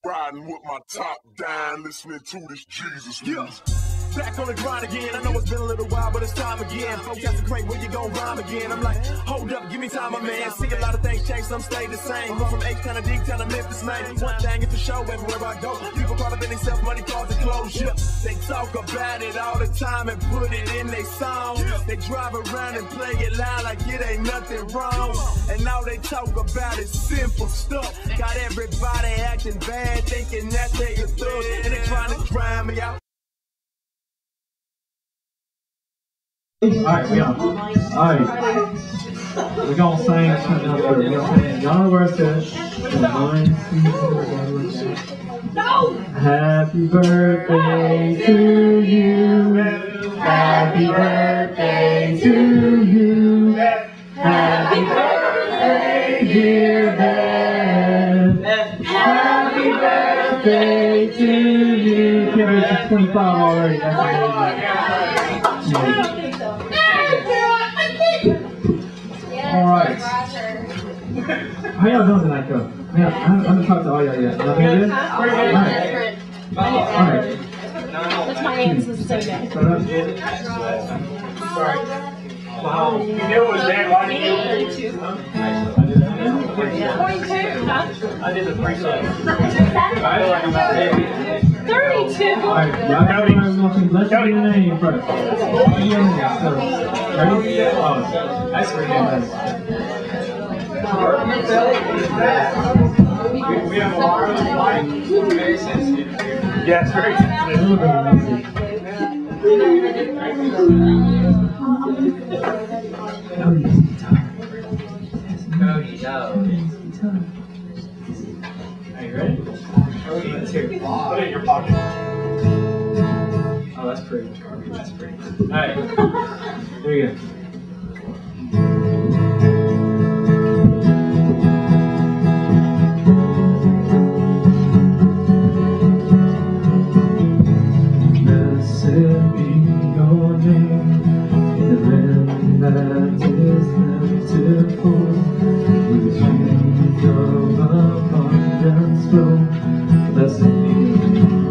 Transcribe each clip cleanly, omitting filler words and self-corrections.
Riding with my top down, listening to this Jesus music. Back on the grind again. I know it's been a little while, but it's time again. Folks asking great, where you gon' rhyme again? I'm like, hold up, give me time, my man. See a lot of things change, some stay the same. Went from H-Town to D-Town to Memphis, man. One thing is for sure, everywhere I go, people call up in themselves, money, cars, and clothes. Yeah, they talk about it all the time and put it in their song. They drive around and play it loud like it ain't nothing wrong. And now they talk about is simple stuff. Got everybody acting bad, thinking that they a thug, and they trying to drown me out. Alright, we on. Alright. We're gonna sing something up here. We're gonna sing. Y'all know where it says. No! Happy birthday to you. Happy birthday to you. Happy birthday, dear Ben. Happy birthday to you. Can't wait for 25 already. That's amazing. Alright. How y'all doing tonight, though? I haven't talked to all y'all yet. Y'all doing good? Alright. That's my answer, so good. Sorry. Wow. You knew it was there. Why did you? 22. I did the free side. I feel like I'm about 32. Alright, y'all got to let's do your name first. Ready? Oh, that's pretty good. We have a lot of light. Very sensitive. Yeah, it's very sensitive. Cody, no. Are you ready? Cody, too. Put it in your pocket. Oh, that's pretty. That's pretty. Alright. Here we go. Blessed be your name, the land that is plentiful, with the streams of abundance flow. Blessed be your name.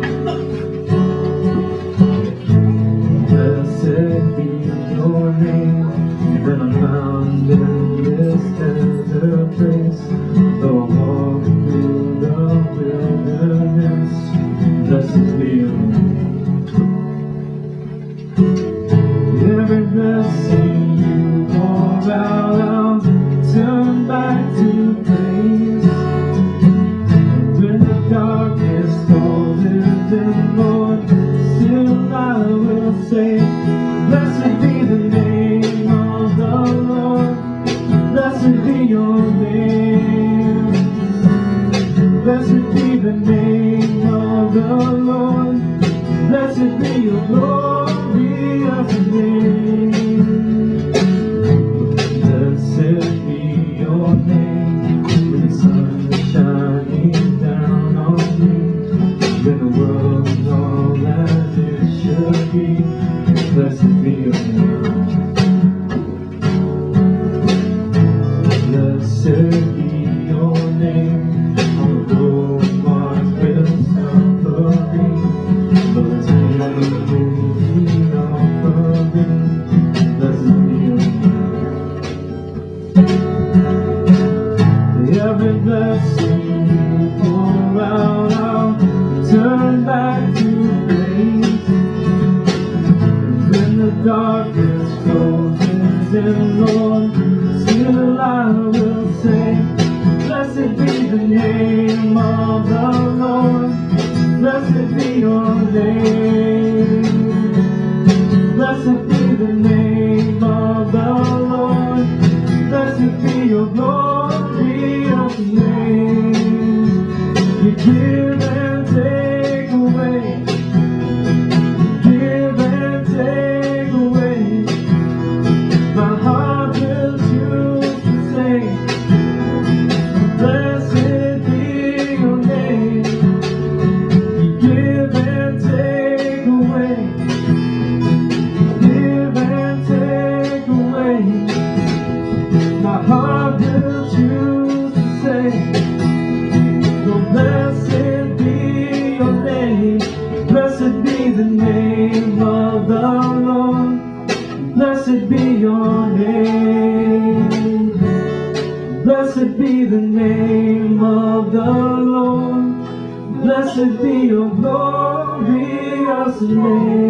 Blessed be your name, even I'm found in this desert place. Though I walk through the wilderness, blessed be your name. Every blessing you pour out, I'll turn back to praise. When the darkness closes in, Lord, still I will say, blessed be the name of the Lord. Blessed be your name. Blessed be the name of the Lord. Blessed be your glorious name. Blessed be your name. When the sun is shining down on me, when the world is all as it should be, blessed be your name. Blessed be your name. On the road marked with suffering, but the table moving offering, blessed be your name. Every blessing you pour out, I'll turn back to praise. When the darkness closes in, Lord, still I will say, blessed be the name of the Lord. Blessed be your name. Blessed be the name of the Lord. Blessed be your glorious name. You give and take away. You give and take away. My heart the name of the Lord. Blessed be your name. Blessed be the name of the Lord. Blessed be your glorious name.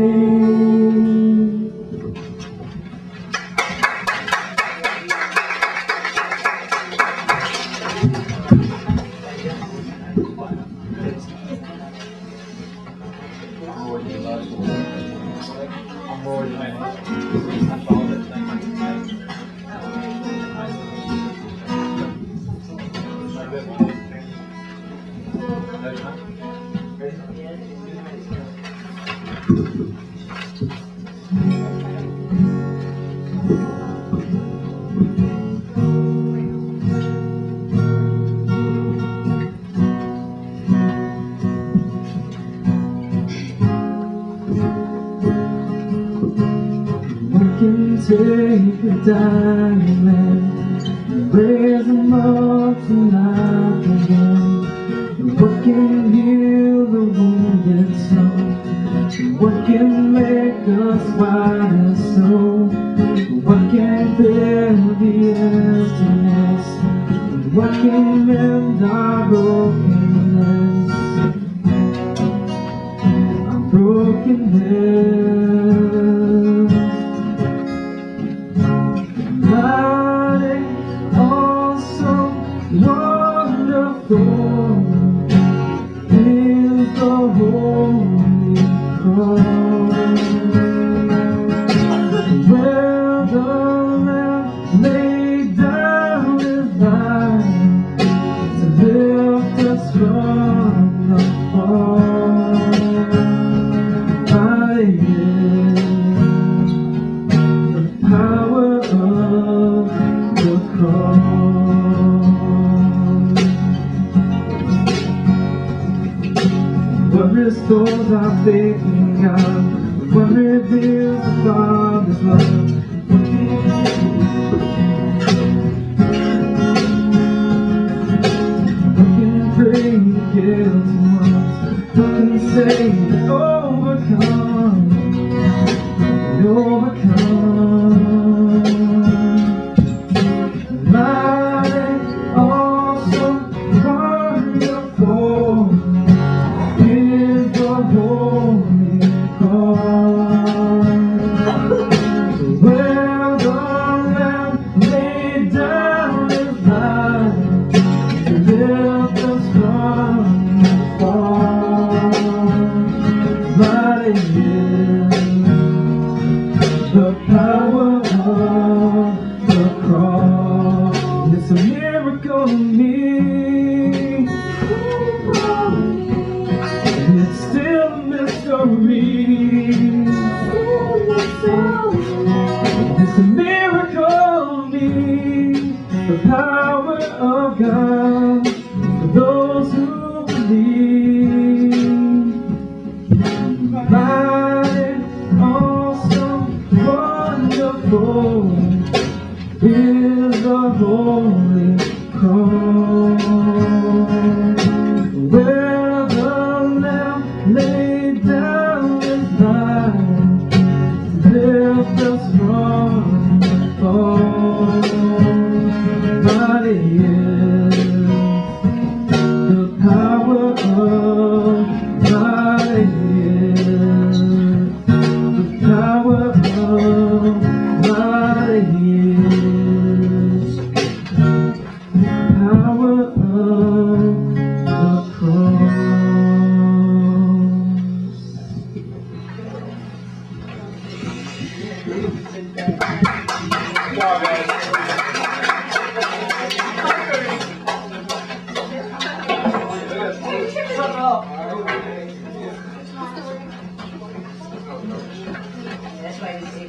Take a dying man and raise him up to life again. What can heal the wounded soul? What can make us white as snow? What can bear the emptiness? What can mend our brokenness? Our brokenness. Wonderful is the holy cross, where the Lamb laid down his life to lift us from the fall. I am the power of the cross. What restores our faith in God? What reveals the Father's love? What can bring the guilty ones? What can save and overcome? And overcome. Mighty, awesome, wonderful is the holy cross, where the Lamb laid down his life to lift us from the fall. Mighty is the power of the cross. It's a miracle to me. It's still a mystery. It's a miracle to me. The power of God for those who believe. Mighty, awesome, wonderful is the holy cross, where the Lamb laid down his life to lift us from the fall. Mighty is the power of, mighty is the power of, mighty is the power of the cross.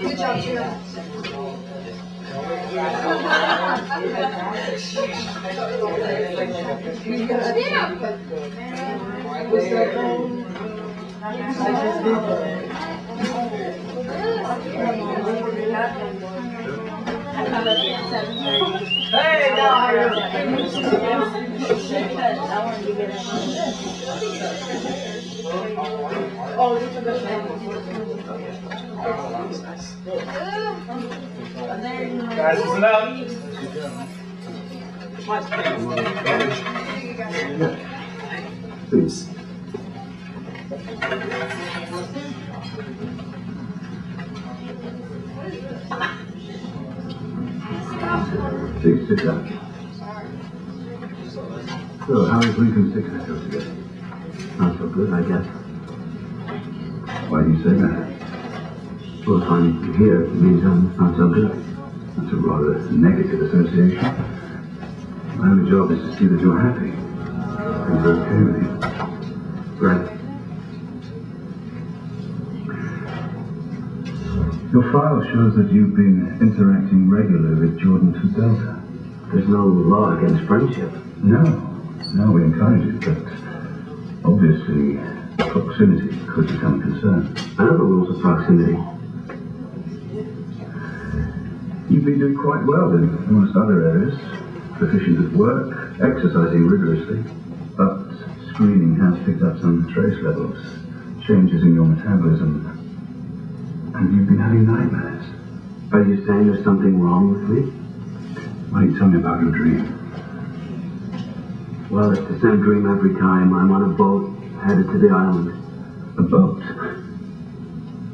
Good job, Judah. Hey, now I want to give it a Guys, listen up. Please. Please sit down. So, how is Lincoln's sickness today? Not so good, I guess. Why do you say that? Well, if I'm here, it means I'm not so good. That's a rather negative association. My only job is to see that you're happy. Things are okay with you. Right. Your file shows that you've been interacting regularly with Jordan to Delta. There's no law against friendship. No, we encourage it, but obviously proximity could become a concern. I know the rules of proximity. You've been doing quite well in most other areas. Proficient at work, exercising rigorously, but screening has picked up some trace levels, changes in your metabolism. And you've been having nightmares. Are you saying there's something wrong with me? Why don't you tell me about your dream? Well, it's the same dream every time. I'm on a boat headed to the island. A boat?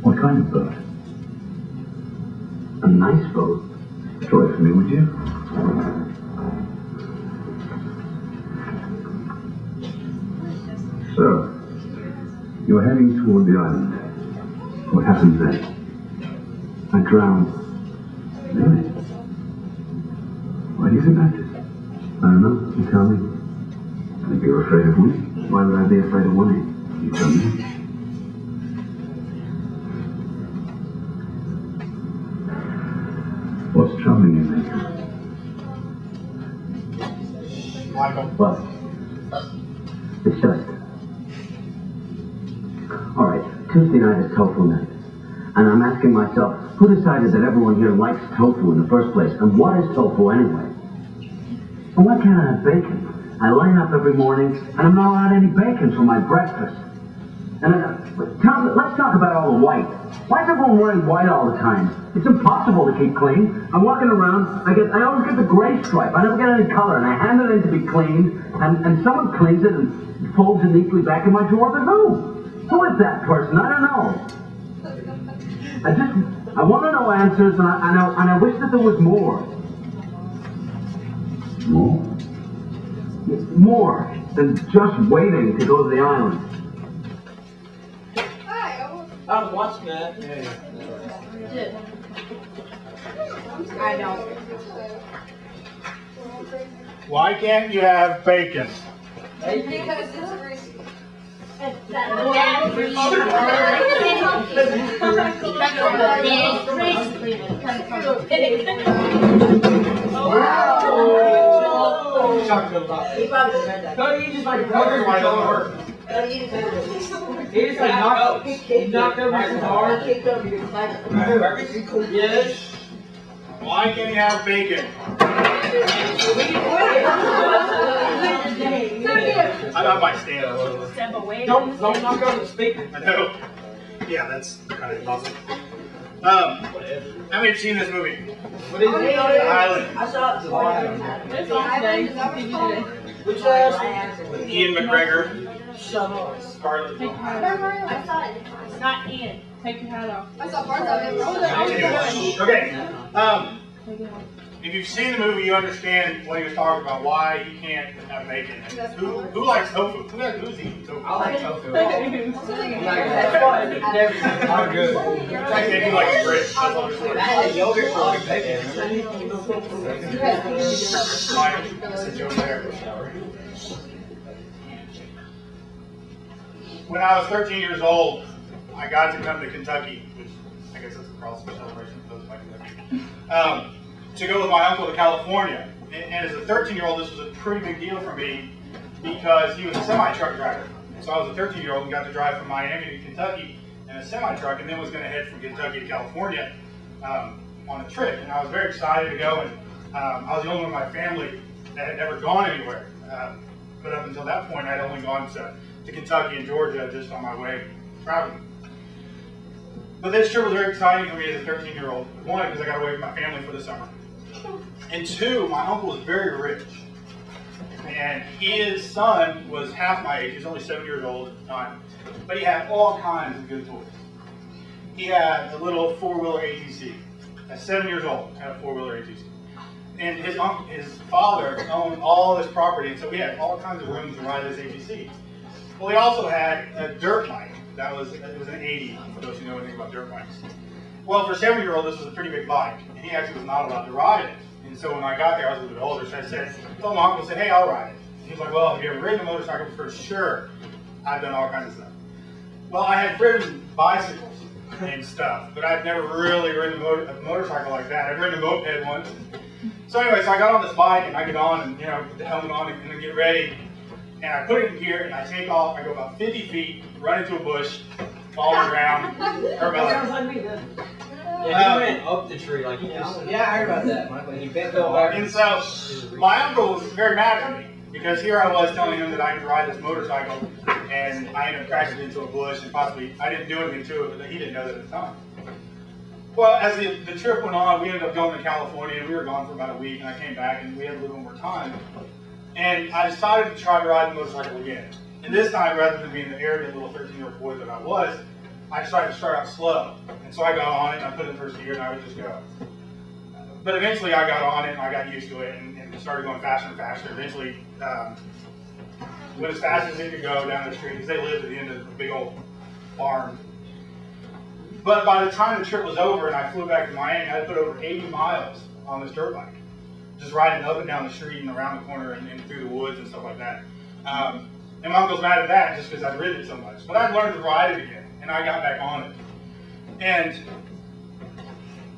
What kind of boat? A nice boat. Draw it for me, would you? So, you're heading toward the island. What happens then? I drowned. Really? Why do you think that is? I don't know. You tell me. Maybe you're afraid of winning. Why would I be afraid of winning? You tell me. What's troubling you, Lincoln? Michael. What? It's just... Alright, Tuesday night is tofu night. And I'm asking myself, who decided that everyone here likes tofu in the first place? And what is tofu anyway? And why can't I have bacon? I line up every morning, and I'm not allowed any bacon for my breakfast. And let's talk about all the white. Why is everyone wearing white all the time? It's impossible to keep clean. I'm walking around, I always get the gray stripe. I never get any color, and I hand it in to be cleaned, and someone cleans it and folds it neatly back in my drawer, but who? Who is that person? I don't know. I want to know answers, and I wish that there was more. More? More than just waiting to go to the island. I was watching that. I know. Why can't you have bacon? Because it's greasy. He probably read that. No, he just like brothers why don't work. He just like knocked over his car. Yes. Why can't he have bacon? I got my stand. Don't knock over the speaker. I know. Yeah, that's kind of impossible. How many have seen this movie? What is it? Island. I saw it. It's on today. Which last? Ian McGregor. Shut up. Scarlett. I saw it. It's not Ian. Take your hat off. I saw parts of it. Okay. Take it off. If you've seen the movie, you understand what he was talking about. Why he can't have bacon. Who likes tofu? Who's eating tofu? I like tofu. That's I'm good. It's like if you like grits. That's all I'm saying. I had yogurt for like bacon. Mine, that's a joke there. When I was 13 years old, I got to come to Kentucky, which I guess that's a cross celebration for those by Kentucky, to go with my uncle to California. And as a 13-year-old, this was a pretty big deal for me because he was a semi-truck driver. So I was a 13-year-old and got to drive from Miami to Kentucky in a semi-truck, and then was going to head from Kentucky to California on a trip. And I was very excited to go, and I was the only one in my family that had never gone anywhere. But up until that point, I'd only gone to Kentucky and Georgia just on my way traveling. But this trip was very exciting for me as a 13-year-old. One, because I got away from my family for the summer. And two, my uncle was very rich. And his son was half my age. He was only 7 years old at the time. But he had all kinds of good toys. He had a little four-wheeler ATC. At 7 years old, had a four-wheeler ATC. And his father owned all this property, and so we had all kinds of room to ride this ATC. Well, he also had a dirt bike. It was an 80, for those who know anything about dirt bikes. Well, for a 7-year-old, this was a pretty big bike, and he actually was not allowed to ride it. And so when I got there, I was a little bit older, so I told my uncle, hey, I'll ride it. And he was like, well, have you ever ridden a motorcycle before? Sure. I've done all kinds of stuff. Well, I had ridden bicycles and stuff, but I've never really ridden a motorcycle like that. I've ridden a moped once. So anyway, so I got on this bike, and I get on, and put the helmet on, and then get ready. And I put it in gear, and I take off. I go about 50 feet, run into a bush, fall on the ground, hurt my leg. Yeah, he went up the tree like yeah, I heard about that, Michael. He bent over. And so my uncle was very mad at me because here I was telling him that I could ride this motorcycle, and I ended up crashing into a bush, and possibly I didn't do anything to it, but he didn't know that at the time. Well, as the trip went on, we ended up going to California, and we were gone for about a week, and I came back, and we had a little more time. And I decided to try to ride the motorcycle again. And this time, rather than being the arrogant little 13-year-old boy that I was, I decided to start out slow. And so I got on it, and I put it in first gear, and I would just go. But eventually I got on it, and I got used to it, and started going faster and faster. Eventually, went as fast as it could go down the street, because they lived at the end of a big old farm. But by the time the trip was over and I flew back to Miami, I had put over 80 miles on this dirt bike. Just riding up and down the street and around the corner and through the woods and stuff like that. And my uncle's mad at that just because I'd ridden it so much. But I'd learned to ride it again, and I got back on it. And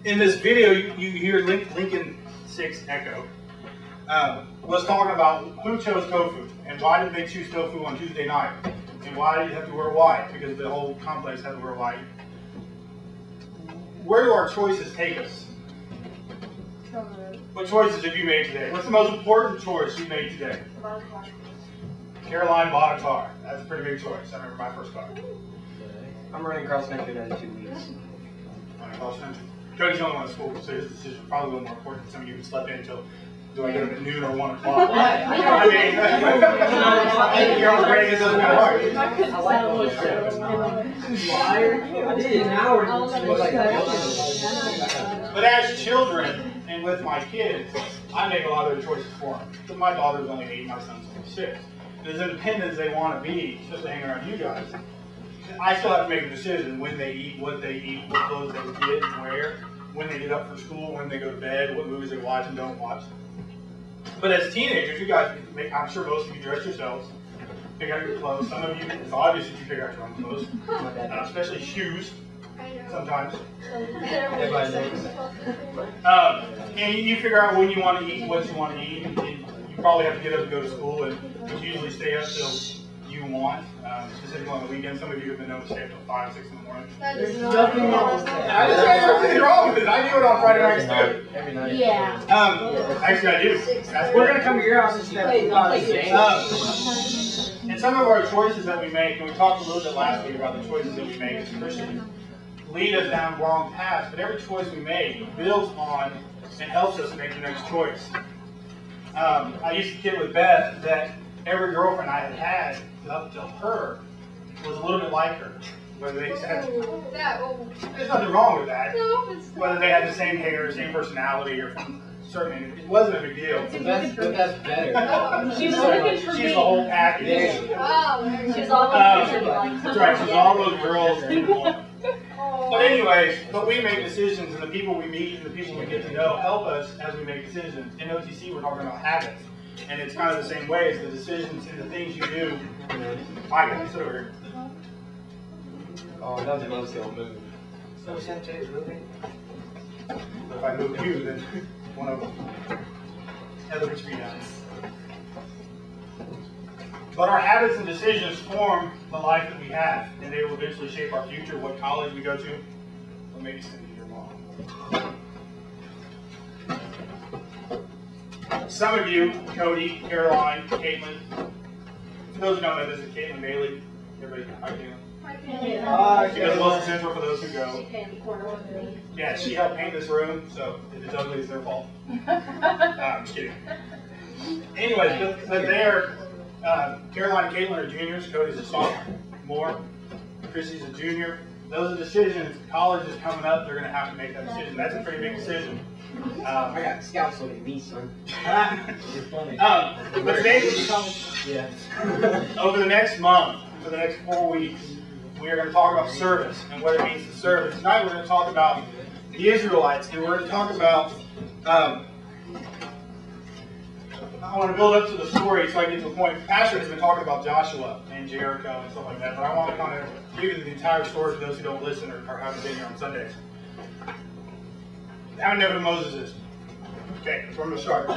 in this video, you hear Lincoln 6 Echo was talking about who chose tofu, and why did they choose tofu on Tuesday night, and why did you have to wear white, because the whole complex had to wear white. Where do our choices take us? What choices have you made today? What's the most important choice you made today? Caroline bought a car. That's a pretty big choice. I remember my first car. I'm running cross country in 2 weeks. Running cross country. Cody's the only one in school, so his decision is probably a little more important than some of you who slept in until, do I get up at noon or 1 o'clock? I mean, you're on the break, it doesn't matter. I did an hour. But as children, and with my kids, I make a lot of their choices for them. So my daughter's only 8, my son's only 6. And as independent as they want to be, especially hanging around you guys, I still have to make a decision when they eat, what clothes they get and wear, when they get up for school, when they go to bed, what movies they watch and don't watch. But as teenagers, you guys, I'm sure most of you dress yourselves, pick out your clothes. Some of you, it's obvious that you pick out your own clothes, especially shoes. Sometimes. And you figure out when you want to eat, what you want to eat. And you probably have to get up and go to school, and you usually stay up till you want. Specifically on the weekend, some of you have been known to stay up till 5, 6 in the morning. There's nothing wrong with that. There's nothing wrong with it. I do it on Friday nights too. Every night. Yeah. Actually, I do. We're gonna come to your house and spend and some of our choices that we make, and we talked a little bit last week about the choices that we make as Christians, lead us down wrong paths, but every choice we make builds on and helps us make the next choice. I used to kid with Beth that every girlfriend I had up till her was a little bit like her. Whether they had, there's nothing wrong with that. Whether they had the same hair, same personality, or certainly it wasn't a big deal. But that's better. She was looking for me. She's the whole package. Oh, she's all looking That's right. She's all those girls. But anyways, but we make decisions, and the people we meet and the people we get to know help us as we make decisions. In OTC, we're talking about habits. And it's kind of the same way as the decisions and the things you do. I got to sit over here. Oh, that was a nice little move. So Sanjay's moving. But if I move you, then one of them has a retreat out. But our habits and decisions form the life that we have, and they will eventually shape our future, what college we go to, or maybe send your mom. Some of you, Cody, Caroline, Caitlin, for those who don't know, this is Caitlin Bailey. Everybody, hi Caitlin. She does the most essential for those who go. She came to corner with me. Yeah, she helped paint this room, so if it's ugly, it's their fault. I'm just kidding. Anyways, but there, Caroline and Caitlin are juniors. Cody's a sophomore. Chrissy's a junior. Those are decisions. College is coming up. They're going to have to make that decision. That's a pretty big decision. I got scouts on me, son. It's funny. But today, Yeah. over the next month, for the next 4 weeks, we are going to talk about service and what it means to serve. Tonight we're going to talk about the Israelites, and we're going to talk about, I want to build up to the story so I get to the point. Pastor has been talking about Joshua and Jericho and stuff like that, but I want to kind of give you the entire story for those who don't listen or haven't been here on Sundays. How many know who Moses is? Okay, that's where I'm going to start.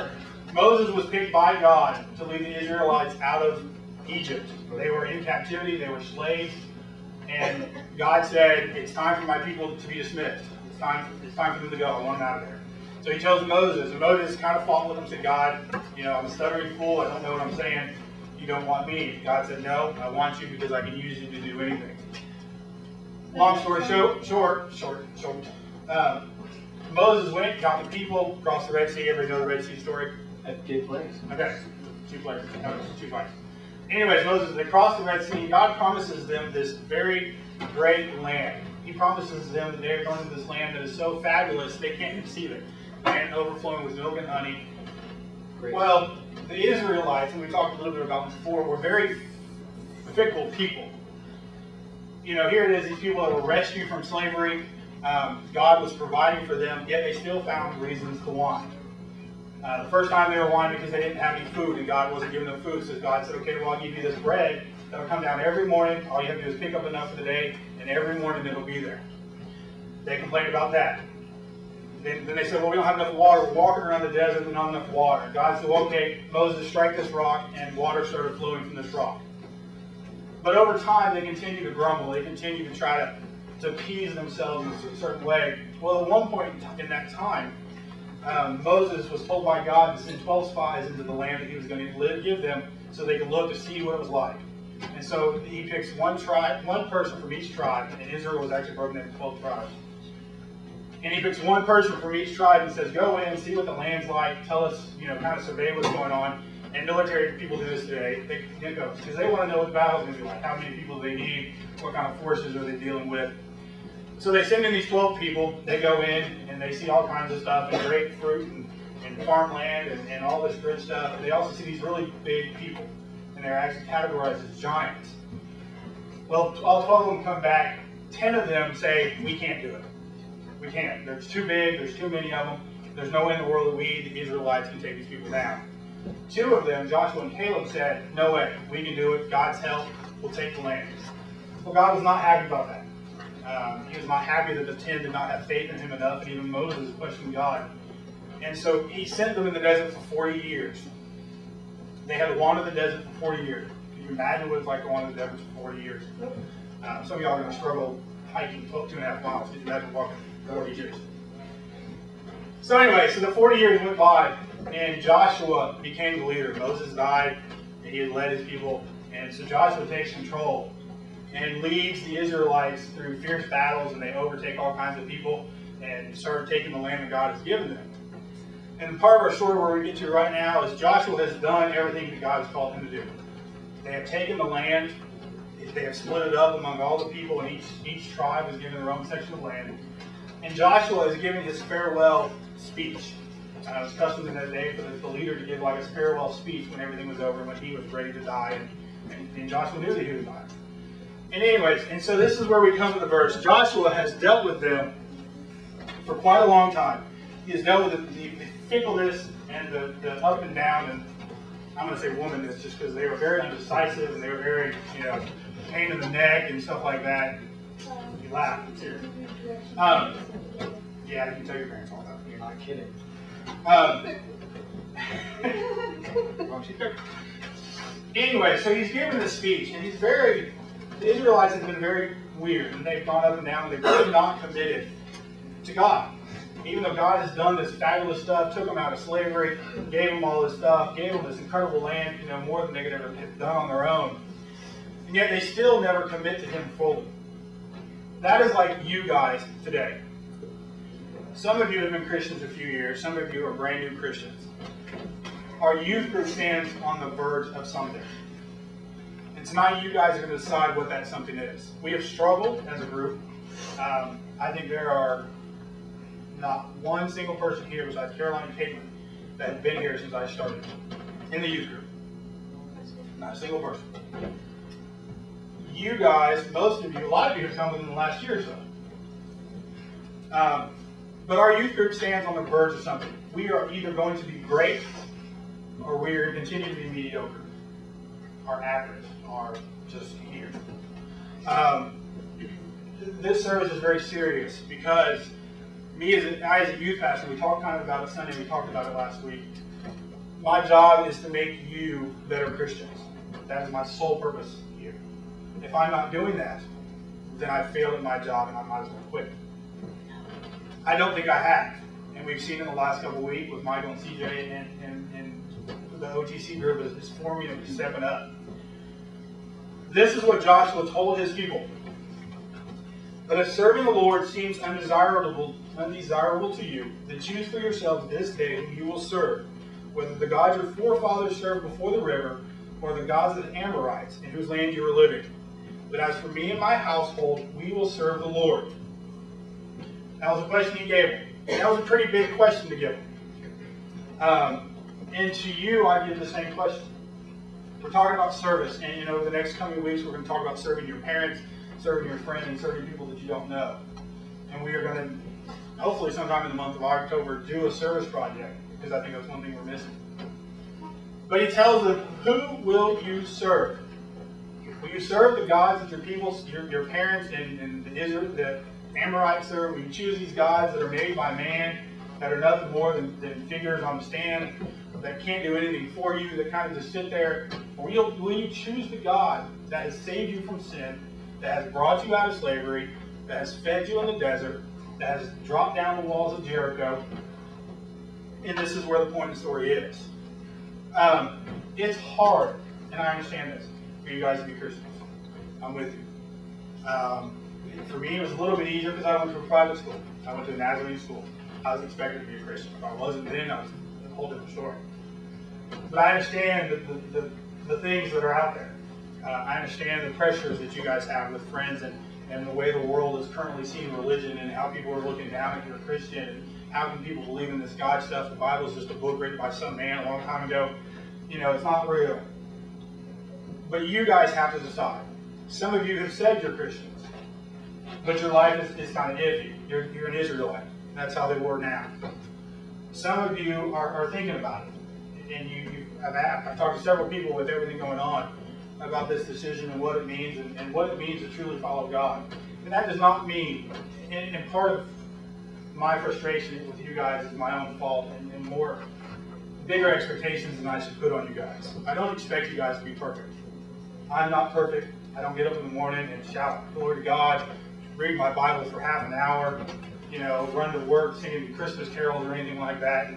Moses was picked by God to lead the Israelites out of Egypt. They were in captivity, they were slaves, and God said, it's time for my people to be dismissed. It's time for them to go. I want them out of there. So he chose Moses, and Moses kind of fought with him, said, God, I'm a stuttering fool, I don't know what I'm saying. You don't want me. God said, no, I want you because I can use you to do anything. Long story short, Moses went, got the people, crossed the Red Sea. Everybody know the Red Sea story? At 2 players. Okay, 2 players. No, 2 fights. Anyways, Moses, they crossed the Red Sea. God promises them this very great land. He promises them that they're going to this land that is so fabulous they can't conceive it. And overflowing with milk and honey. Great. Well, the Israelites, and we talked a little bit about this before, were very fickle people. Here it is, these people that were rescued from slavery. God was providing for them, yet they still found reasons to whine. The first time they were whining because they didn't have any food and God wasn't giving them food. So God said, okay, well, I'll give you this bread that'll come down every morning. All you have to do is pick up enough for the day, and every morning it'll be there. They complained about that. Then they said, well, we don't have enough water. We're walking around the desert with not enough water. God said, well, okay, Moses, strike this rock, and water started flowing from this rock. But over time, they continued to grumble. They continued to try to appease themselves in a certain way. Well, at one point in that time, Moses was told by God to send 12 spies into the land that he was going to give them so they could look to see what it was like. And so he picks one person from each tribe, and Israel was actually broken into 12 tribes. And he picks one person from each tribe and says, go in, see what the land's like, tell us, kind of survey what's going on. And military people do this today. They go because they want to know what the battle's going to be like, how many people they need, what kind of forces are they dealing with. So they send in these 12 people, they go in, and they see all kinds of stuff, and grapefruit, and farmland, and all this good stuff. And they also see these really big people, and they're actually categorized as giants. Well, all 12 of them come back. 10 of them say, we can't do it. We can't. There's too big, there's too many of them. There's no way in the world that we, the Israelites, can take these people down. 2 of them, Joshua and Caleb, said, no way, we can do it. God's help, we'll take the land. Well, God was not happy about that. He was not happy that the 10 did not have faith in him enough, and even Moses questioned God. And so he sent them in the desert for 40 years. They had to wander the desert for 40 years. Can you imagine what it's like to wander the desert for 40 years? Some of y'all are going to struggle hiking 2.5 miles. Can you imagine walking 40 years? So anyway, so the 40 years went by, and Joshua became the leader. Moses died, and he had led his people. And so Joshua takes control and leads the Israelites through fierce battles, and they overtake all kinds of people and start taking the land that God has given them. And the part of our story where we get to right now is Joshua has done everything that God has called him to do. They have taken the land, they have split it up among all the people, and each tribe is given their own section of land. And Joshua is giving his farewell speech. It was custom in that day for the leader to give like a farewell speech when everything was over, when he was ready to die, and Joshua knew that he would die. And anyways, and so this is where we come to the verse. Joshua has dealt with them for quite a long time. He has dealt with the fickleness and the up and down, and I'm going to say womanness just because they were very undecisive and they were very, pain in the neck and stuff like that. You laugh, it's here. Yeah, you can tell your parents all that. You're not kidding. Anyway, so he's giving this speech, and the Israelites have been very weird, and they've gone up and down, and they've really not committed to God. Even though God has done this fabulous stuff, took them out of slavery, gave them all this stuff, gave them this incredible land, more than they could ever have done on their own. and yet they still never commit to Him fully. That is like you guys today. Some of you have been Christians a few years. Some of you are brand new Christians. Our youth group stands on the verge of something. And tonight you guys are going to decide what that something is. We have struggled as a group. I think there are not one single person here besides Caroline and Caitlin that have been here since I started in the youth group. Not a single person. You guys, most of you, a lot of you have come within the last year or so. But our youth group stands on the verge of something. We are either going to be great or we are going to continue to be mediocre. Or average, or just here. This service is very serious because I as a youth pastor, we talked kind of about it Sunday, we talked about it last week. My job is to make you better Christians. That is my sole purpose here. If I'm not doing that, then I failed at my job and I might as well quit. I don't think I have. And we've seen in the last couple of weeks with Michael and CJ and the OTC group is forming and stepping up. This is what Joshua told his people. But if serving the Lord seems undesirable to you, then choose for yourselves this day who you will serve, whether the gods your forefathers served before the river, or the gods of the Amorites, in whose land you are living. But as for me and my household, we will serve the Lord. That was a question he gave him. That was a pretty big question to give him. And to you, I give the same question. We're talking about service, and the next coming weeks we're going to talk about serving your parents, serving your friends, and serving people that you don't know. And we are going to, hopefully sometime in the month of October, do a service project, because I think that's one thing we're missing. But he tells them, who will you serve? Will you serve the gods that your people, your parents and the Amorites serve? Will you choose these gods that are made by man, that are nothing more than figures on the stand, that can't do anything for you, that kind of just sit there? Or will you choose the God that has saved you from sin, that has brought you out of slavery, that has fed you in the desert, that has dropped down the walls of Jericho? And this is where the point of the story is. It's hard, and I understand this, for you guys to be Christians. I'm with you. For me, it was a little bit easier because I went to a private school. I went to a Nazarene school. I was expected to be a Christian. If I wasn't then, I was a whole different story. But I understand the things that are out there. I understand the pressures that you guys have with friends and the way the world is currently seeing religion and how people are looking down if you're a Christian and how can people believe in this God stuff. The Bible is just a book written by some man a long time ago. It's not real. But you guys have to decide. Some of you have said you're Christians, but your life is kind of iffy. You're an Israelite. That's how they were now. Some of you are thinking about it. And I've talked to several people with everything going on about this decision and what it means and what it means to truly follow God. And that does not mean, and part of my frustration with you guys is my own fault and more bigger expectations than I should put on you guys. I don't expect you guys to be perfect. I'm not perfect. I don't get up in the morning and shout glory to God, read my Bible for half an hour, run to work singing Christmas carols or anything like that.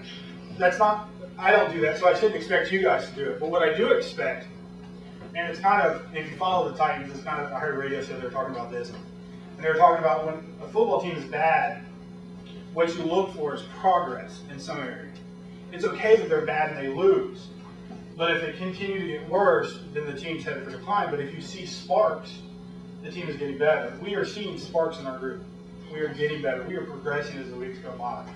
I don't do that, so I shouldn't expect you guys to do it. But what I do expect, and it's kind of, if you follow the Titans, it's kind of, I heard a radio show, they were talking about this. And they were talking about when a football team is bad, what you look for is progress in some area. It's okay that they're bad and they lose. But if they continue to get worse, then the team's headed for decline. But if you see sparks, the team is getting better. We are seeing sparks in our group. We are getting better. We are progressing as the weeks go by.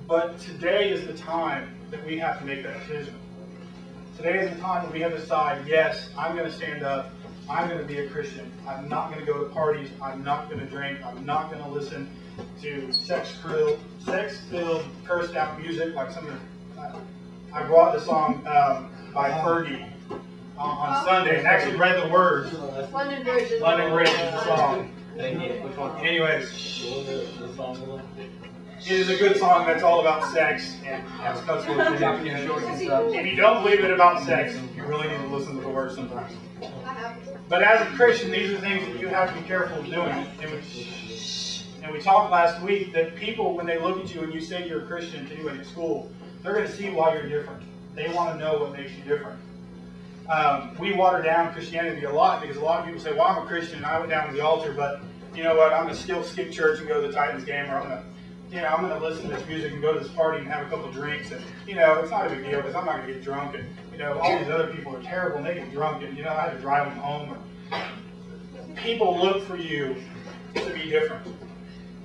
But today is the time that we have to make that decision. Today is the time that we have to decide, yes, I'm going to stand up. I'm going to be a Christian. I'm not going to go to parties. I'm not going to drink. I'm not going to listen to sex-filled, cursed out music like some of the... I brought the song by Fergie on Sunday and actually read the words. London Bridge is the song. Anyways, it is a good song that's all about sex and has cuss words in it and stuff. If you don't believe it about sex, you really need to listen to the words sometimes. But as a Christian, these are things that you have to be careful of doing. And we talked last week that people, when they look at you and you say you're a Christian to anybody at school, they're going to see why you're different. They want to know what makes you different. we water down Christianity a lot because a lot of people say, well, I'm a Christian and I went down to the altar, but you know what, I'm going to still skip church and go to the Titans game, or I'm going to listen to this music and go to this party and have a couple of drinks, and it's not a big deal because I'm not going to get drunk, and all these other people are terrible and they get drunk, and I had to drive them home. People look for you to be different.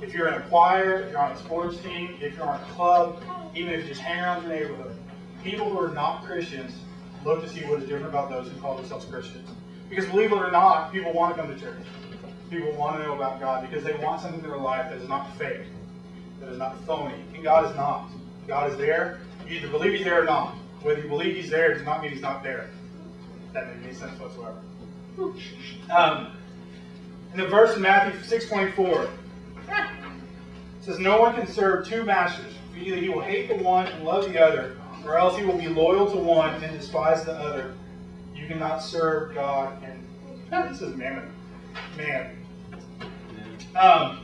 If you're in a choir, if you're on a sports team, if you're on a club, even if you just hang around your neighborhood, people who are not Christians look to see what is different about those who call themselves Christians. Because believe it or not, people want to come to church. People want to know about God because they want something in their life that is not fake, that is not phony. And God is not. God is there. You either believe He's there or not. Whether you believe He's there does not mean He's not there. That doesn't make any sense whatsoever. In the verse in Matthew 6:24, it says, "No one can serve two masters. For either he will hate the one and love the other, or else he will be loyal to one and despise the other. You cannot serve God and..." This is mammon. Man. How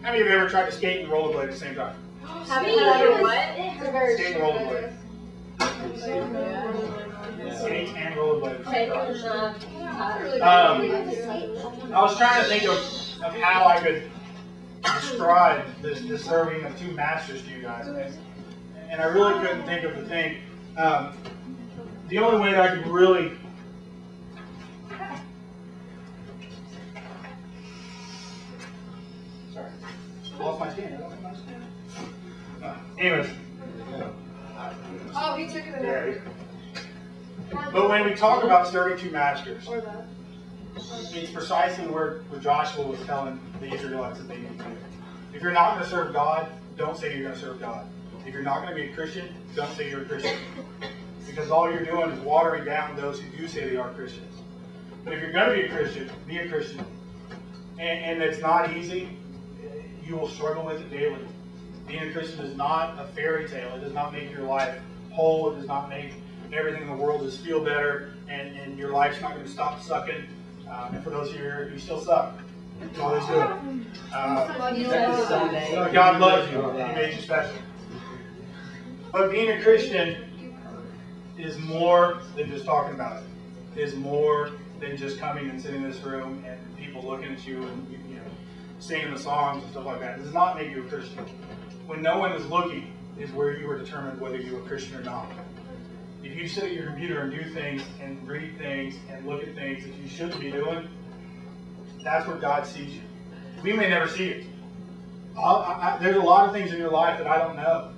many of you have ever tried to skate and rollerblade at the same time? Have you ever what? Skate and rollerblade. Skate and rollerblade at the same time. I was trying to think of how I could describe this serving of two masters to you guys, and I really couldn't think of the thing. The only way that I could really lost my skin. Anyways. Oh, he took it Yeah. But when we talk about serving two masters, it's precisely where Joshua was telling the Israelites that they need to do. If you're not going to serve God, don't say you're going to serve God. If you're not going to be a Christian, don't say you're a Christian. Because all you're doing is watering down those who do say they are Christians. But if you're going to be a Christian, be a Christian. And it's not easy. You will struggle with it daily. Being a Christian is not a fairy tale. It does not make your life whole. It does not make everything in the world just feel better, and your life's not going to stop sucking. And for those of you who still suck, you always do it. God loves you. He made you special. But being a Christian is more than just talking about it. It is more than just coming and sitting in this room and people looking at you and singing the songs and stuff like that. It does not make you a Christian. When no one is looking is where you are determined whether you're a Christian or not. If you sit at your computer and do things and read things and look at things that you shouldn't be doing, that's where God sees you. We may never see it. There's a lot of things in your life that I don't know.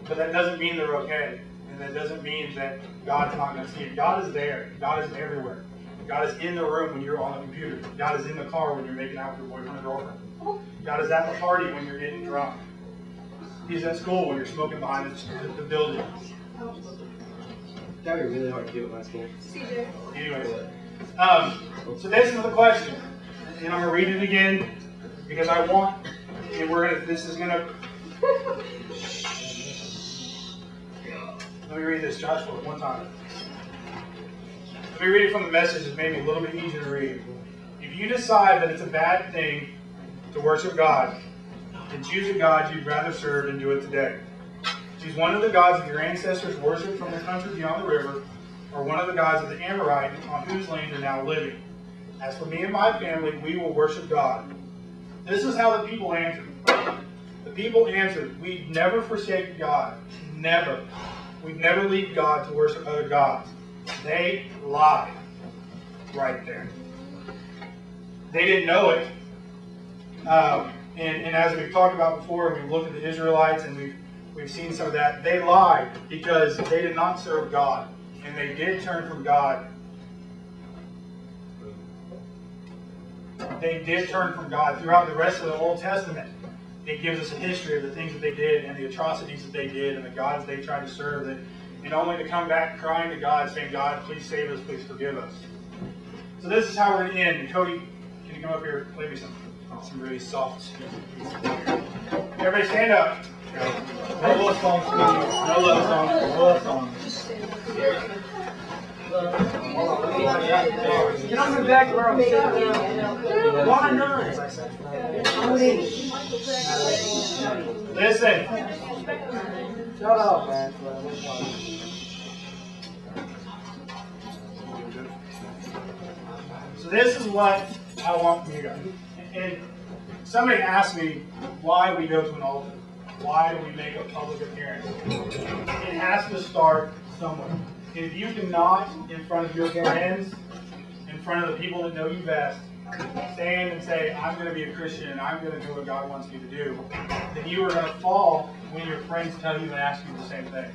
But that doesn't mean they're okay. And that doesn't mean that God's not going to see it. God is there. God is everywhere. God is in the room when you're on the computer. God is in the car when you're making out with your boyfriend or girlfriend. God is at the party when you're getting drunk. He's at school when you're smoking behind the building. That would be really hard to do at my school. Anyways, so this is the question, and I'm gonna read it again because I want, and this is gonna. Let me read this, Joshua, one time. Let me read it from the Message. It's maybe a little bit easier to read. If you decide that it's a bad thing to worship God, then choose a God you'd rather serve and do it today. Choose one of the gods that your ancestors worshipped from the country beyond the river, or one of the gods of the Amorites on whose land you're now living. As for me and my family, we will worship God. This is how the people answered. The people answered, we'd never forsake God. Never. We'd never leave God to worship other gods. They lied. Right there. They didn't know it. And as we've talked about before, we've looked at the Israelites and we've seen some of that. They lied because they did not serve God. And they did turn from God. They did turn from God. Throughout the rest of the Old Testament, it gives us a history of the things that they did and the atrocities that they did and the gods they tried to serve. And only to come back crying to God, saying, God, please save us, please forgive us. So this is how we're going to end. And Cody, can you come up here and play me some really soft music? Everybody stand up. No love songs, please. No love songs. No love songs. Get on the back where I'm sitting. Why not? Listen. Shut up, man. So this is what I want from you guys. And somebody asked me why we go to an altar. Why do we make a public appearance? It has to start somewhere. If you cannot, in front of your friends, in front of the people that know you best, stand and say, I'm going to be a Christian and I'm going to do what God wants me to do, then you are going to fall when your friends tell you and ask you the same thing.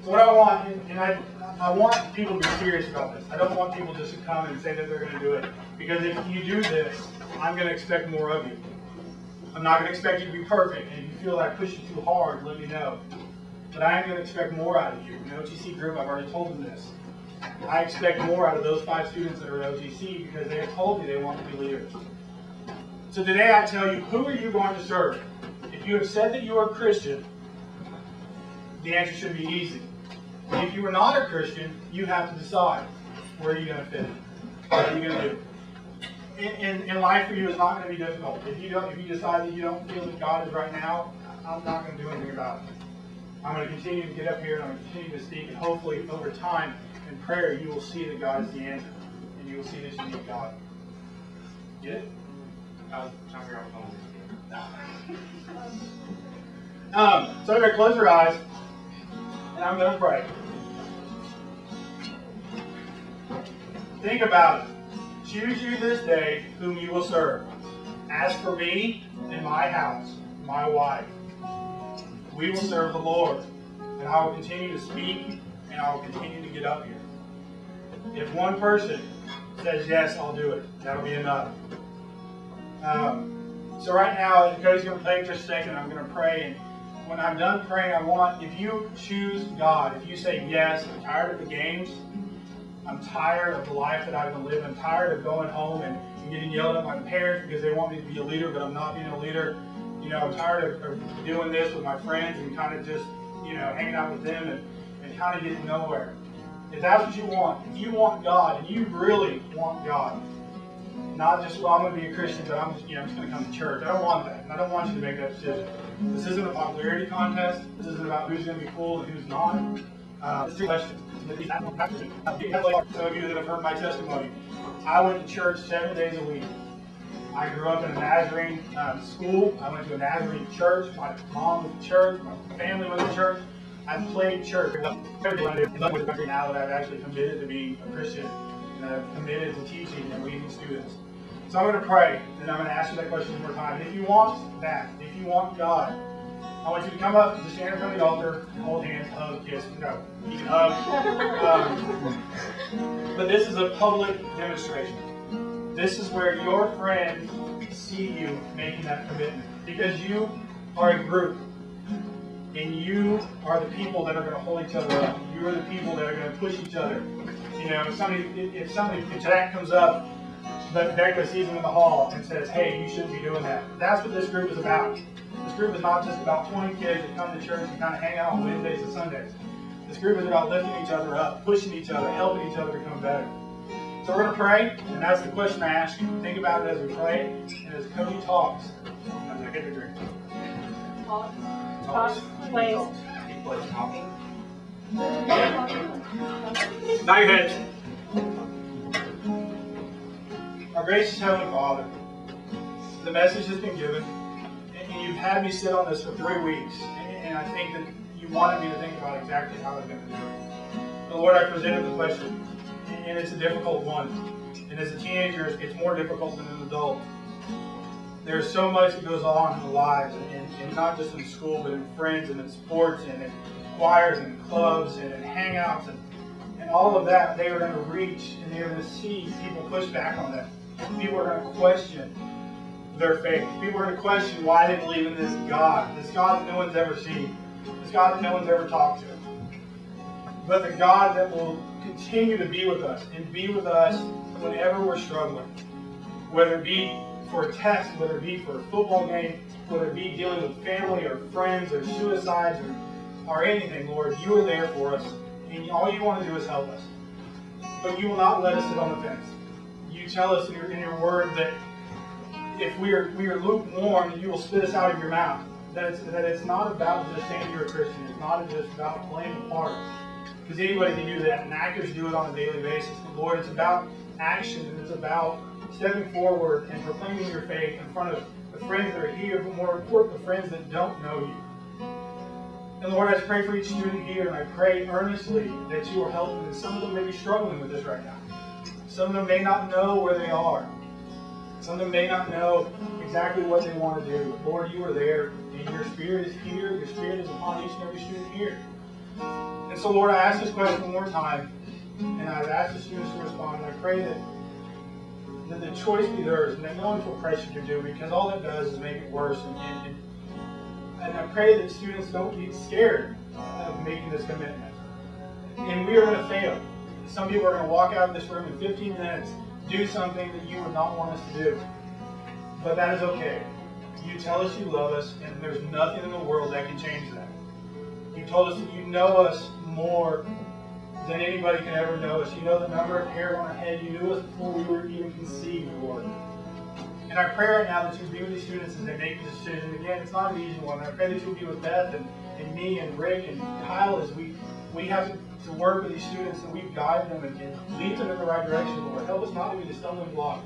So what I want, and I want people to be serious about this. I don't want people just to come and say that they're going to do it. Because if you do this, I'm going to expect more of you. I'm not going to expect you to be perfect. And if you feel like I push you too hard, let me know. But I am going to expect more out of you. In the OTC group, I've already told them this. I expect more out of those 5 students that are at OTC because they have told me they want to be leaders. So today I tell you, who are you going to serve? If you have said that you are a Christian, the answer should be easy. If you are not a Christian, you have to decide where are you going to fit in. What are you going to do? And life for you is not going to be difficult. If you decide that you don't feel that God is right now, I'm not going to do anything about it. I'm going to continue to get up here and I'm going to continue to speak, and hopefully over time in prayer you will see that God is the answer, and you will see that you need God. Get it? I was trying to figure out what so I'm going to close your eyes and I'm going to pray. Think about it. Choose you this day whom you will serve. As for me and my house, my wife, we will serve the Lord, and I will continue to speak, and I will continue to get up here. If one person says, yes, I'll do it, that'll be enough. So right now, Cody's going to play just a second, I'm going to pray, and when I'm done praying, I want, if you choose God, if you say, yes, I'm tired of the games, I'm tired of the life that I've been living, I'm tired of going home and getting yelled at by my parents because they want me to be a leader, but I'm not being a leader. You know, I'm tired of doing this with my friends and kind of just, you know, hanging out with them and kind of getting nowhere. If that's what you want, if you want God, and you really want God, not just, well, I'm going to be a Christian, but I'm just going to come to church. I don't want that. And I don't want you to make that decision. This isn't a popularity contest. This isn't about who's going to be cool and who's not. It's a question. Some of you that have heard my testimony, I went to church 7 days a week. I grew up in a Nazarene school. I went to a Nazarene church. My mom went to church. My family went to church. I played church. Now that I've actually committed to being a Christian and I've committed to teaching and leading students. So I'm going to pray, and I'm going to ask you that question one more time. And if you want that, if you want God, I want you to come up, just stand in front of the altar, hold hands, hug, kiss. No, you can hug. But this is a public demonstration. This is where your friends see you making that commitment. Because you are a group. And you are the people that are going to hold each other up. You are the people that are going to push each other. You know, if Jack comes up, but Becca sees him in the hall and says, hey, you shouldn't be doing that. That's what this group is about. This group is not just about 20 kids that come to church and kind of hang out on Wednesdays and Sundays. This group is about lifting each other up, pushing each other, helping each other become better. So we're going to pray, and that's the question I ask you. Think about it as we pray, and as Cody talks, as I get a drink. Talk, plays. Bow your heads. Our gracious Heavenly Father, the message has been given, and you've had me sit on this for 3 weeks, and I think that you wanted me to think about exactly how I was going to do it. But Lord, I presented the question, and it's a difficult one. And as a teenager, it's more difficult than an adult. There's so much that goes on in the lives, and not just in school, but in friends and in sports and in choirs and clubs and in hangouts and all of that. They are going to reach and they are going to see people push back on them. People are going to question their faith. People are going to question why they believe in this God that no one's ever seen, this God that no one's ever talked to, but the God that will continue to be with us and be with us whenever we're struggling, whether it be for a test, whether it be for a football game, whether it be dealing with family or friends or suicides or anything. Lord, you are there for us, and all you want to do is help us. But you will not let us sit on the fence. You tell us in your word that if we are lukewarm, you will spit us out of your mouth. That it's not about just saying you're a Christian. It's not just about playing a part. Because anybody can do that, and actors do it on a daily basis. But Lord, it's about action, and it's about stepping forward and proclaiming your faith in front of the friends that are here, but more important, the friends that don't know you. And Lord, I just pray for each student here, and I pray earnestly that you will help them. And some of them may be struggling with this right now. Some of them may not know where they are. Some of them may not know exactly what they want to do. But Lord, you are there, and your Spirit is here. Your Spirit is upon each and every student here. And so, Lord, I ask this question one more time, and I've asked the students to respond, and I pray that the choice be theirs, and that no one feel pressured to do, because all that does is make it worse. And I pray that students don't get scared of making this commitment. And we are going to fail. Some people are going to walk out of this room in 15 minutes, do something that you would not want us to do. But that is okay. You tell us you love us, and there's nothing in the world that can change that. You told us that you know us more than anybody can ever know us. You know the number of hair on our head. You knew us before we were even conceived, Lord. And I pray right now that you be with these students as they make the decision. Again, it's not an easy one. I pray that you'll be with Beth and me and Rick and Kyle as we have to work with these students, and we guide them and lead them in the right direction, Lord. Help us not to be the stumbling block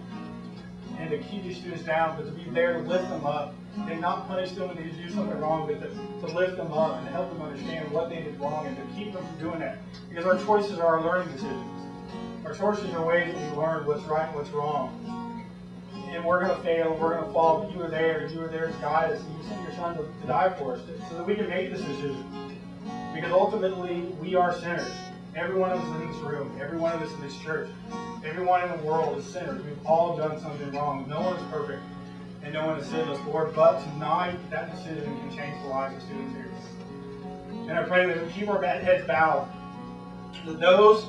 and to keep these students down, but to be there to lift them up and not punish them when they do something wrong, but to lift them up and help them understand what they did wrong and to keep them from doing that. Because our choices are our learning decisions. Our choices are ways that we learn what's right and what's wrong. And we're going to fail, we're going to fall, but you are there to guide us, and you sent your Son to die for us so that we can make this decision. Because ultimately, we are sinners. Every one of us in this room, every one of us in this church, everyone in the world is sinners. We've all done something wrong. No one is perfect, and no one is sinless, Lord. But tonight, that decision can change the lives of students here. And I pray that we keep our heads bowed, that those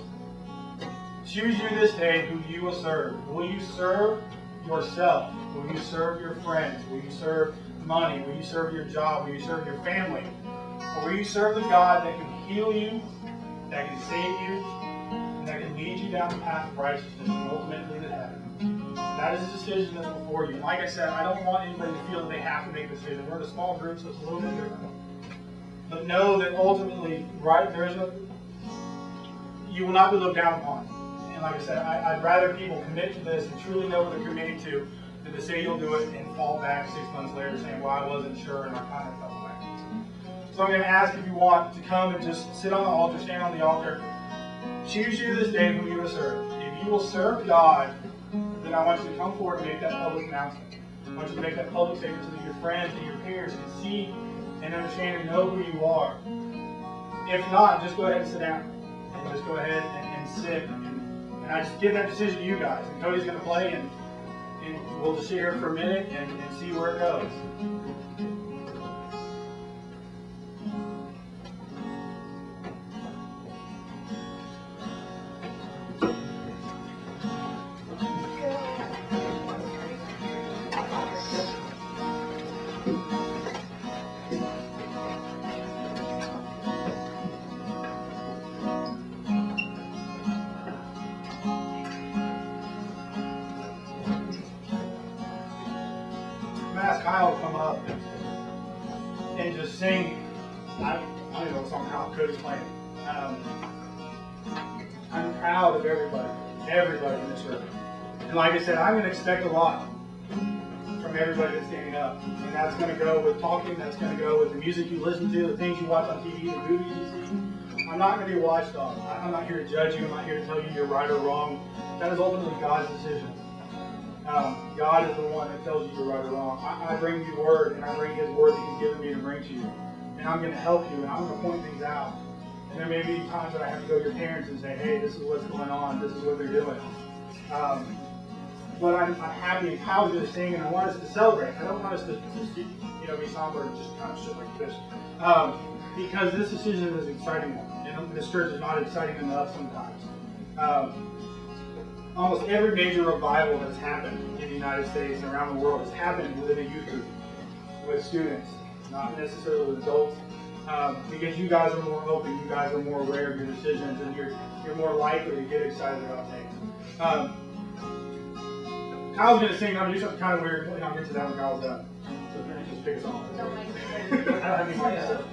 choose you this day who you will serve. Will you serve yourself? Will you serve your friends? Will you serve money? Will you serve your job? Will you serve your family? Or will you serve the God that can heal you, that can save you, and that can lead you down the path of righteousness and ultimately to heaven? That is a decision that's before you. And like I said, I don't want anybody to feel that they have to make a decision. We're in a small group, so it's a little bit different. But know that ultimately, you will not be looked down upon. And like I said, I'd rather people commit to this and truly know what they're committing to than to say you'll do it and fall back 6 months later saying, well, I wasn't sure and I kind of fell away. So I'm going to ask if you want to come and just sit on the altar, stand on the altar. Choose you this day whom you will serve. If you will serve God, then I want you to come forward and make that public announcement. I want you to make that public statement so that your friends and your peers can see and understand and know who you are. If not, just go ahead and sit down. And just go ahead and sit. And I just give that decision to you guys. And Cody's going to play, and we'll just sit here for a minute and see where it goes. Ask Kyle to come up and just sing. I don't even know what song Cody's playing. I'm proud of everybody in this room. And like I said, I'm going to expect a lot from everybody that's standing up. And that's going to go with talking, that's going to go with the music you listen to, the things you watch on TV, the movies you see. I'm not going to be a watchdog. I'm not here to judge you. I'm not here to tell you you're right or wrong. That is ultimately God's decision. God is the one that tells you you're right or wrong. I bring you word, and I bring His word that He's given me to bring to you. And I'm going to help you, and I'm going to point things out. And there may be times that I have to go to your parents and say, hey, this is what's going on. This is what they're doing. But I'm happy and Kyle's going to sing, and I want us to celebrate. I don't want us to be somber and just kind of shit like this. Because this decision is an exciting one. And this church is not exciting enough sometimes. Almost every major revival that's happened in the United States and around the world has happened within a youth group, with students, not necessarily with adults, because you guys are more open, you guys are more aware of your decisions, and you're more likely to get excited about things. Kyle's going to sing. I'm going to do something kind of weird, and I'll get to that when Kyle's done. So then just pick a song. Don't make it. I don't have any ideas.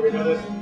we know this?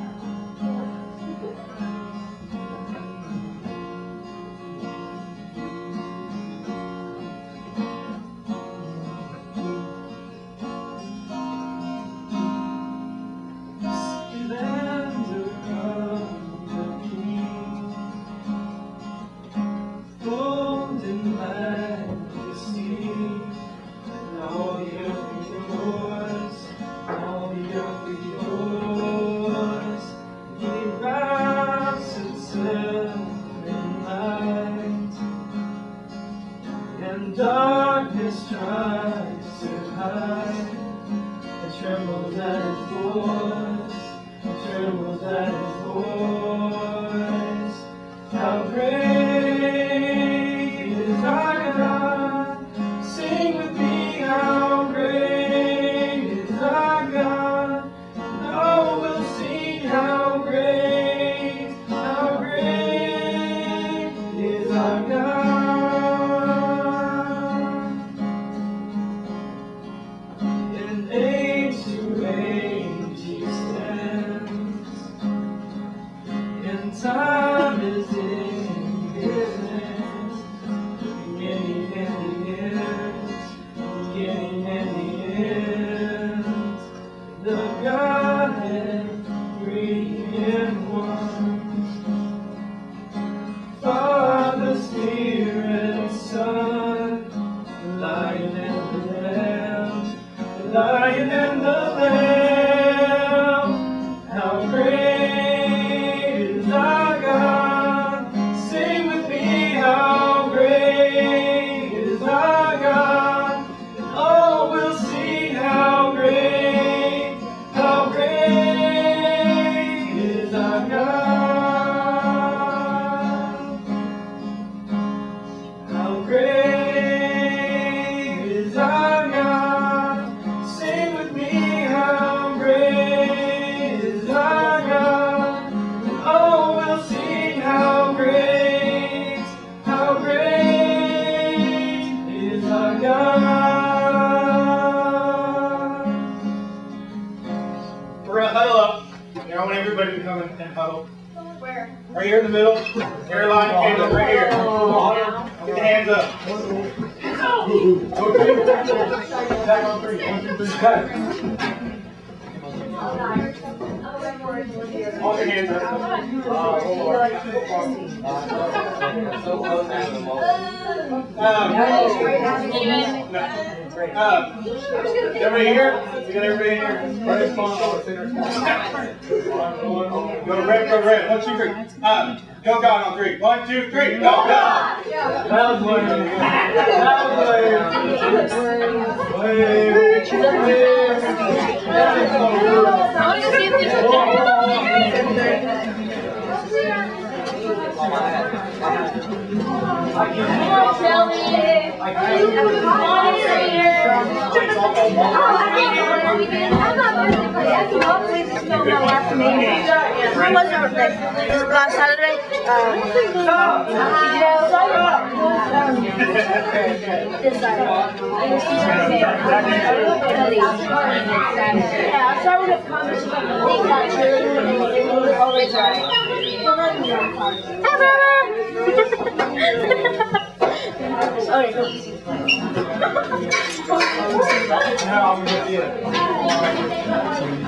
Darkness tries to hide. It trembles at his voice. It trembles at his voice. How great is our God? Sing with me, how great is our God? And all will sing, how great is our God. Time is in his hands, beginning and the end, beginning and the end. The Godhead, three in one. Father, Spirit, Son, the Lion and the Lamb, the Lion and the Lamb. How great! Our God, sing with me, how great is our God, and all will see how great is our God. How great is our God, sing with me, how great is our God. Oh, we'll sing how great is our God. We're going to huddle up. I want everybody to come and huddle. Where? Right here in the middle. Hairline, hands up right here. Get the hands up. Hold your hands up. Everybody here? You got everybody in here? Go to red, go red. 1, 2, 3. Go God on 3. 1, 2, 3. Go God! That was Last Saturday, yeah, I started with comments about the thing that cheerleading always right. Okay, go. now I'm with you.